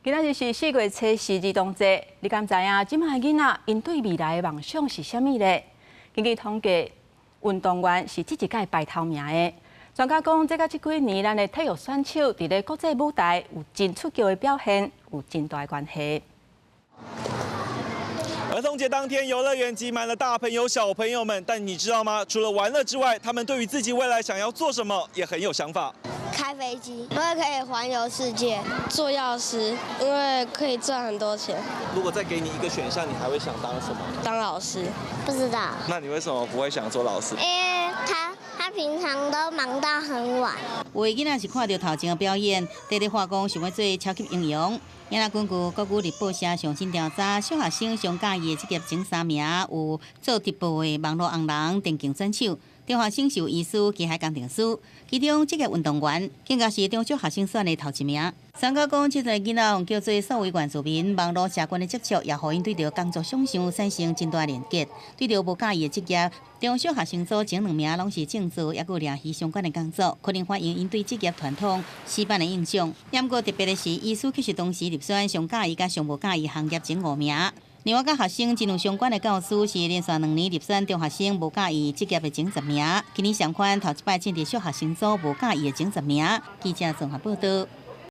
今仔日是4月初4兒童節，你敢知影即賣囡仔因對未來的夢想是啥物呢？根據統計，運動員是這一屆排頭名的。專家講，這甲這幾年咱的體育選手佇咧國際舞台有真出色的表現，有真大的關係。兒童節當天，遊樂園擠滿了大朋友小朋友們，但你知道嗎？除了玩樂之外，他們對於自己未來想要做什麼也很有想法。開飛機，因為可以環遊世界；做藥師，因為可以賺很多錢。如果再給你一個選項，你還會想當什麼？當老師？不知道。那你為什麼不會想做老師？因為他平常都忙到很晚。有的囡仔是看到頭前的表演，在咧話講想要做超級英雄。因為根據國語日報社上新調查，小學生上喜歡的職業前3名有做直播的網絡紅人、電競選手、中學生是醫師、機械工程師，其中職業運動員更加是中小學生選的頭1名。專家講，這類囡仔用叫做數位原住民，網絡社群的接觸，也互因對着工作想象產生真大連結。對着無介意的職業，中小學生組前2名攏是政治，也有聯繫相關的工作，可能反映因對職業傳統死板的印象。不過特別的是，醫師卻是當時入選上介意甲上無介意行業前5名。另外，甲學生真有相關的教師是連續2年入選中學生無介意職業的前10名。今年上款頭一擺進入小學生組無介意的前10名。記者綜合報道。